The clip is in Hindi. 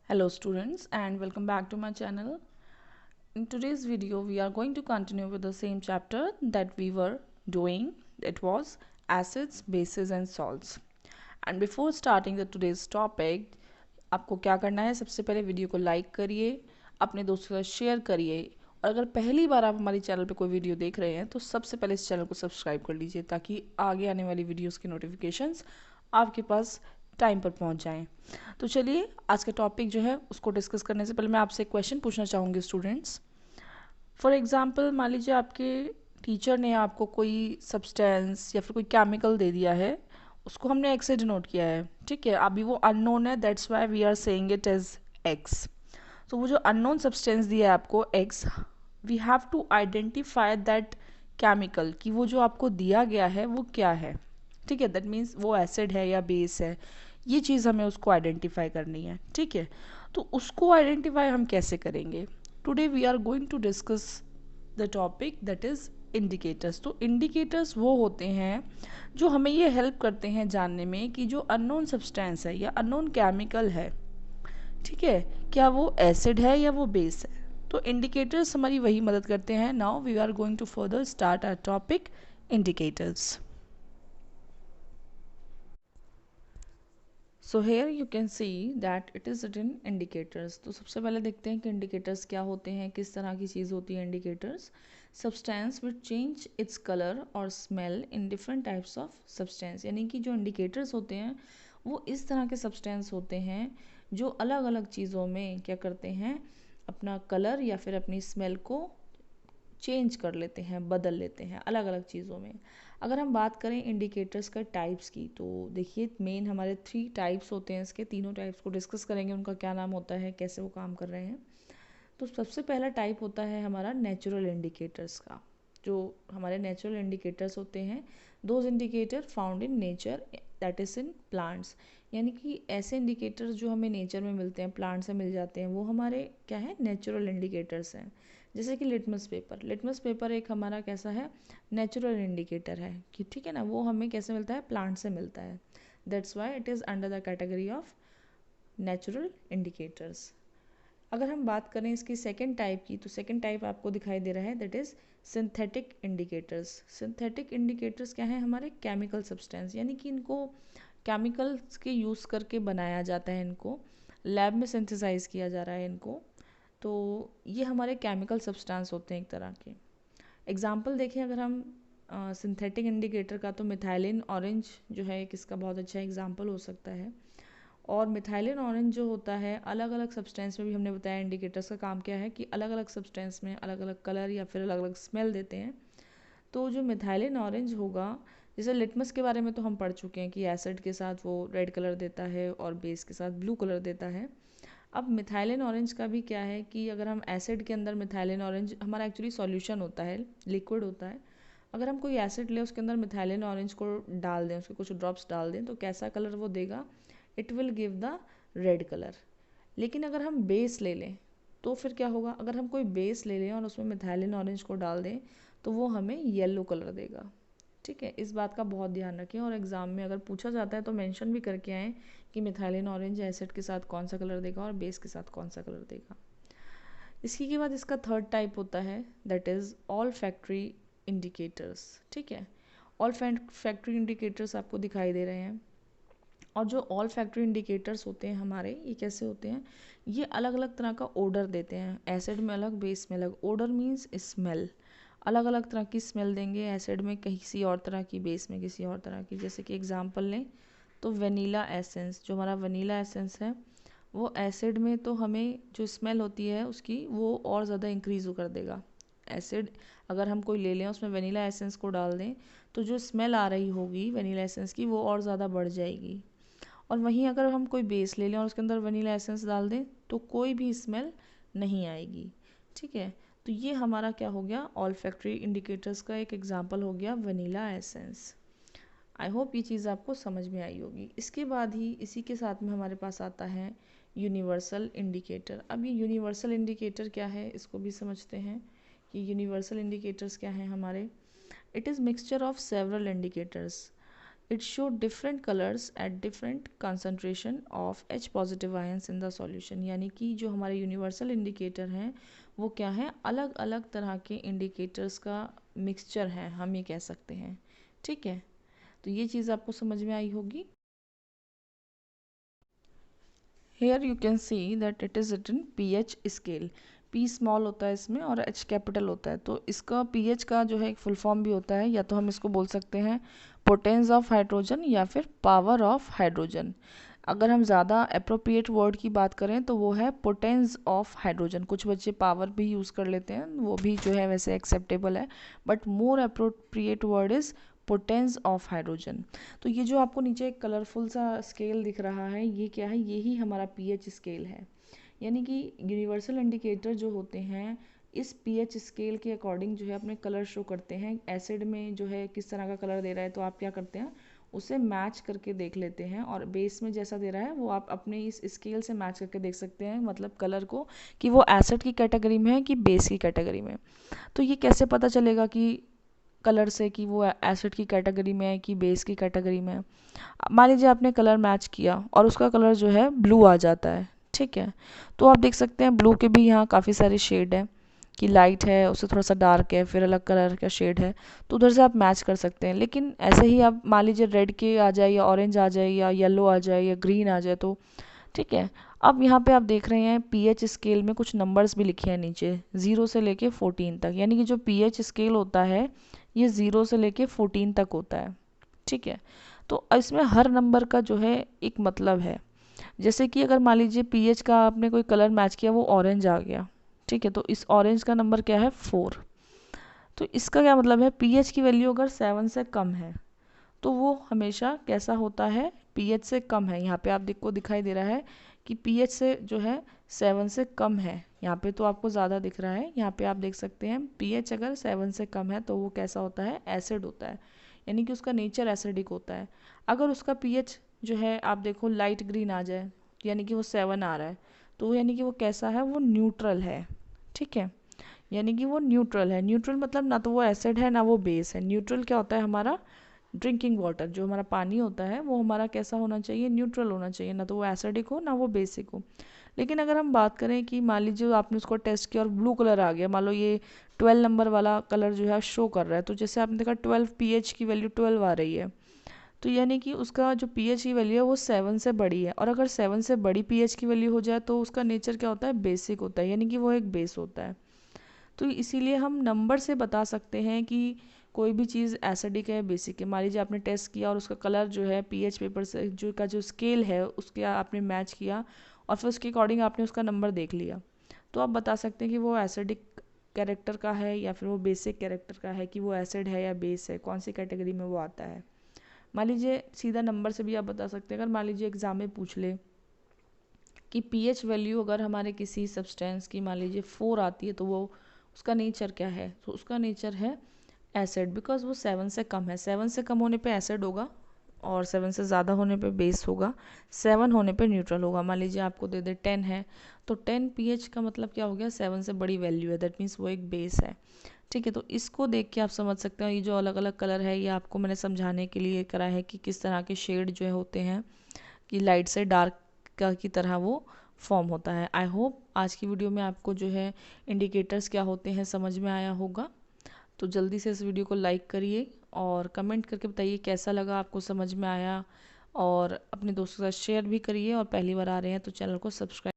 Hello students and welcome back to my channel. In today's video we are going to continue with the same chapter that we were doing. It was acids, bases and salts. And before starting the today's topic, आपको क्या करना है? सबसे पहले वीडियो को लाइक करिए, अपने दोस्तों के साथ शेयर करिए और अगर पहली बार आप हमारे चैनल पे कोई वीडियो देख रहे हैं तो सबसे पहले इस चैनल को सब्सक्राइब कर लीजिए ताकि आगे आने वाली वीडियोस की नोटिफिकेशंस आपके पास टाइम पर पहुंच जाएं। तो चलिए आज का टॉपिक जो है उसको डिस्कस करने से पहले मैं आपसे एक क्वेश्चन पूछना चाहूँगी स्टूडेंट्स। फॉर एग्जांपल मान लीजिए आपके टीचर ने आपको कोई सब्सटेंस या फिर कोई केमिकल दे दिया है, उसको हमने एक्स से डिनोट किया है, ठीक है। अभी वो अननोन है, that's why we are saying it as X. तो वो जो अननोन सब्सटेंस दिया है आपको X, we have to identify that chemical कि वो जो आपको दिया गया है वो क्या है, ठीक है। दैट मीन्स वो एसिड है या बेस है, ये चीज़ हमें उसको आइडेंटिफाई करनी है, ठीक है। तो उसको आइडेंटिफाई हम कैसे करेंगे? Today we are going to discuss the topic that is indicators. तो इंडिकेटर्स वो होते हैं जो हमें ये हेल्प करते हैं जानने में कि जो अननोन सब्सटेंस है या अननोन केमिकल है, ठीक है, क्या वो एसिड है या वो बेस है। तो इंडिकेटर्स हमारी वही मदद करते हैं। Now we are going to further start our topic indicators. So here you can see that it is written indicators. तो सबसे पहले देखते हैं कि इंडिकेटर्स क्या होते हैं, किस तरह की चीज़ होती है indicators. Substance which change its colour और smell in different types of substance, यानी कि जो इंडिकेटर्स होते हैं वो इस तरह के सब्सटेंस होते हैं जो अलग अलग चीज़ों में क्या करते हैं, अपना कलर या फिर अपनी स्मेल को चेंज कर लेते हैं, बदल लेते हैं अलग अलग चीज़ों में। अगर हम बात करें इंडिकेटर्स का टाइप्स की, तो देखिए मेन हमारे 3 टाइप्स होते हैं इसके। तीनों टाइप्स को डिस्कस करेंगे, उनका क्या नाम होता है, कैसे वो काम कर रहे हैं। तो सबसे पहला टाइप होता है हमारा नेचुरल इंडिकेटर्स का। जो हमारे नेचुरल इंडिकेटर्स होते हैं, those indicator found in nature that is in plants, यानी कि ऐसे इंडिकेटर्स जो हमें नेचर में मिलते हैं, प्लांट से मिल जाते हैं, वो हमारे क्या है, नेचुरल इंडिकेटर्स हैं। जैसे कि लिटमस पेपर, लिटमस पेपर एक हमारा कैसा है, नेचुरल इंडिकेटर है कि ठीक है ना, वो हमें कैसे मिलता है, प्लांट से मिलता है। That's why it is under the category of natural indicators. अगर हम बात करें इसकी सेकेंड टाइप की, तो सेकेंड टाइप आपको दिखाई दे रहा है, that is synthetic indicators. Synthetic indicators क्या है, हमारे केमिकल सब्सटेंस, यानी कि इनको केमिकल्स के यूज़ करके बनाया जाता है, इनको लैब में सिंथेसाइज किया जा रहा है इनको। तो ये हमारे केमिकल सब्सटेंस होते हैं एक तरह के। एग्जाम्पल देखें अगर हम सिंथेटिक इंडिकेटर का, तो मिथाइलिन ऑरेंज जो है एक इसका बहुत अच्छा एग्जाम्पल हो सकता है। और मिथाइलिन ऑरेंज जो होता है, अलग अलग सब्सटेंस में भी हमने बताया इंडिकेटर्स का काम क्या है कि अलग अलग सब्सटेंस में अलग अलग कलर या फिर अलग अलग स्मेल देते हैं। तो जो मिथाइलिन ऑरेंज होगा, जैसे लिटमस के बारे में तो हम पढ़ चुके हैं कि एसिड के साथ वो रेड कलर देता है और बेस के साथ ब्लू कलर देता है। अब मिथाइलिन ऑरेंज का भी क्या है कि अगर हम एसिड के अंदर, मिथाइलिन ऑरेंज हमारा एक्चुअली सॉल्यूशन होता है, लिक्विड होता है। अगर हम कोई एसिड ले, उसके अंदर मिथाइलिन ऑरेंज को डाल दें, उसके कुछ ड्रॉप्स डाल दें, तो कैसा कलर वो देगा, it will give the red colour. लेकिन अगर हम बेस ले लें तो फिर क्या होगा, अगर हम कोई बेस ले लें और उसमें मिथाइलिन ऑरेंज को डाल दें तो वो हमें येलो कलर देगा, ठीक है। इस बात का बहुत ध्यान रखें और एग्ज़ाम में अगर पूछा जाता है तो मेंशन भी करके आएँ कि मिथाइलिन ऑरेंज एसिड के साथ कौन सा कलर देगा और बेस के साथ कौन सा कलर देगा। इसी के बाद इसका थर्ड टाइप होता है, that is all factory indicators, ठीक है। ऑल फैक्ट्री इंडिकेटर्स आपको दिखाई दे रहे हैं। और जो ऑल फैक्ट्री इंडिकेटर्स होते हैं हमारे, ये कैसे होते हैं, ये अलग अलग तरह का ऑर्डर देते हैं। एसिड में अलग, बेस में अलग। ऑर्डर मीन्स स्मेल, अलग अलग तरह की स्मेल देंगे। एसिड में किसी और तरह की, बेस में किसी और तरह की। जैसे कि एग्जांपल लें तो वनीला एसेंस, जो हमारा वनीला एसेंस है वो एसिड में तो हमें जो स्मेल होती है उसकी वो और ज़्यादा इंक्रीज़ कर देगा। एसिड अगर हम कोई ले लें, उसमें वनीला एसेंस को डाल दें, तो जो स्मेल आ रही होगी वनीला एसेंस की वो और ज़्यादा बढ़ जाएगी। और वहीं अगर हम कोई बेस ले लें और उसके अंदर वनीला एसेंस डाल दें तो कोई भी स्मेल नहीं आएगी, ठीक है। तो ये हमारा क्या हो गया, ऑल फैक्ट्री इंडिकेटर्स का एक एग्जांपल हो गया वनीला एसेंस। आई होप ये चीज़ आपको समझ में आई होगी। इसके बाद ही इसी के साथ में हमारे पास आता है यूनिवर्सल इंडिकेटर। अब ये यूनिवर्सल इंडिकेटर क्या है, इसको भी समझते हैं कि यूनिवर्सल इंडिकेटर्स क्या हैं हमारे। It is mixture of several indicators, It showed different colors at different concentration of H positive ions in the solution. यानी कि जो हमारे यूनिवर्सल इंडिकेटर हैं वो क्या है, अलग अलग तरह के इंडिकेटर्स का मिक्सचर है, हम ये कह सकते हैं। ठीक है, तो ये चीज़ आपको समझ में आई होगी। Here you can see that it is written pH scale. P small होता है इसमें और H कैपिटल होता है, तो इसका pH का जो है एक फुल फॉर्म भी होता है, या तो हम इसको बोल सकते हैं पोटेंस ऑफ हाइड्रोजन या फिर पावर ऑफ हाइड्रोजन। अगर हम ज़्यादा अप्रोप्रिएट वर्ड की बात करें तो वो है पोटेंस ऑफ हाइड्रोजन। कुछ बच्चे पावर भी यूज़ कर लेते हैं, वो भी जो है वैसे एक्सेप्टेबल है, but more appropriate word is potence of hydrogen. तो ये जो आपको नीचे एक कलरफुल सा स्केल दिख रहा है, ये क्या है, यही हमारा पीएच स्केल है। यानी कि यूनिवर्सल इंडिकेटर जो होते हैं इस पीएच स्केल के अकॉर्डिंग जो है अपने कलर शो करते हैं। एसिड में जो है किस तरह का कलर दे रहा है तो आप क्या करते हैं, उसे मैच करके देख लेते हैं, और बेस में जैसा दे रहा है वो आप अपने इस स्केल से मैच करके देख सकते हैं, मतलब कलर को, कि वो एसिड की कैटेगरी में है कि बेस की कैटेगरी में। तो ये कैसे पता चलेगा कि कलर से कि वो एसिड की कैटेगरी में है कि बेस की कैटेगरी में है। मान लीजिए आपने कलर मैच किया और उसका कलर जो है ब्लू आ जाता है, ठीक है, तो आप देख सकते हैं ब्लू के भी यहाँ काफ़ी सारे शेड हैं, कि लाइट है, उससे थोड़ा सा डार्क है, फिर अलग कलर का शेड है, तो उधर से आप मैच कर सकते हैं। लेकिन ऐसे ही आप मान लीजिए रेड के आ जाए या ऑरेंज आ जाए या येलो आ जाए या ग्रीन आ जाए, तो ठीक है। अब यहाँ पे आप देख रहे हैं पीएच स्केल में कुछ नंबर्स भी लिखे हैं नीचे, 0 से लेके 14 तक, यानी कि जो पीएच स्केल होता है ये 0 से लेके 14 तक होता है, ठीक है। तो इसमें हर नंबर का जो है एक मतलब है। जैसे कि अगर मान लीजिए पीएच का आपने कोई कलर मैच किया, वो ऑरेंज आ गया, ठीक है, तो इस ऑरेंज का नंबर क्या है, 4। तो इसका क्या मतलब है, पीएच की वैल्यू अगर 7 से कम है तो वो हमेशा कैसा होता है, पीएच से कम है। यहाँ पे आप देखो दिखाई दे रहा है कि पीएच से जो है 7 से कम है, यहाँ पे तो आपको ज़्यादा दिख रहा है, यहाँ पे आप देख सकते हैं पीएच अगर 7 से कम है तो वो कैसा होता है, एसिड होता है, यानी कि उसका नेचर एसिडिक होता है। अगर उसका पीएच जो है आप देखो लाइट ग्रीन आ जाए, यानी कि वो 7 आ रहा है, तो यानी कि वो कैसा है, वो न्यूट्रल है, ठीक है, यानी कि वो न्यूट्रल है। न्यूट्रल मतलब ना तो वो एसिड है ना वो बेस है। न्यूट्रल क्या होता है, हमारा ड्रिंकिंग वाटर जो हमारा पानी होता है वो हमारा कैसा होना चाहिए, न्यूट्रल होना चाहिए, ना तो वो एसिडिक हो ना वो बेसिक हो। लेकिन अगर हम बात करें कि मान लीजिए आपने उसको टेस्ट किया और ब्लू कलर आ गया, मान लो ये 12 नंबर वाला कलर जो है शो कर रहा है, तो जैसे आपने देखा 12 पीएच की वैल्यू 12 आ रही है, तो यानी कि उसका जो पीएच की वैल्यू है वो 7 से बड़ी है, और अगर 7 से बड़ी पीएच की वैल्यू हो जाए तो उसका नेचर क्या होता है, बेसिक होता है, यानी कि वो एक बेस होता है। तो इसीलिए हम नंबर से बता सकते हैं कि कोई भी चीज़ एसिडिक है बेसिक है। मान लीजिए आपने टेस्ट किया और उसका कलर जो है पीएच पेपर से जो का जो स्केल है उसके आपने मैच किया और फिर उसके अकॉर्डिंग आपने उसका नंबर देख लिया, तो आप बता सकते हैं कि वो एसिडिक कैरेक्टर का है या फिर वो बेसिक कैरेक्टर का है, कि वो एसिड है या बेस है, कौन सी कैटेगरी में वो आता है। मान लीजिए सीधा नंबर से भी आप बता सकते हैं। अगर मान लीजिए एग्जाम में पूछ ले कि पीएच वैल्यू अगर हमारे किसी सब्सटेंस की मान लीजिए 4 आती है तो वो उसका नेचर क्या है, तो उसका नेचर है एसिड, बिकॉज वो 7 से कम है। 7 से कम होने पे एसिड होगा और 7 से ज़्यादा होने पे बेस होगा, 7 होने पे न्यूट्रल होगा। मान लीजिए आपको दे दे 10 है तो 10 पीएच का मतलब क्या हो गया, 7 से बड़ी वैल्यू है, दैट मीन्स वो एक बेस है, ठीक है। तो इसको देख के आप समझ सकते हो, ये जो अलग अलग कलर है ये आपको मैंने समझाने के लिए करा है कि किस तरह के शेड जो है होते हैं, कि लाइट से डार्क का की तरह वो फॉर्म होता है। आई होप आज की वीडियो में आपको जो है इंडिकेटर्स क्या होते हैं समझ में आया होगा। तो जल्दी से इस वीडियो को लाइक करिए और कमेंट करके बताइए कैसा लगा, आपको समझ में आया, और अपने दोस्तों के साथ शेयर भी करिए, और पहली बार आ रहे हैं तो चैनल को सब्सक्राइब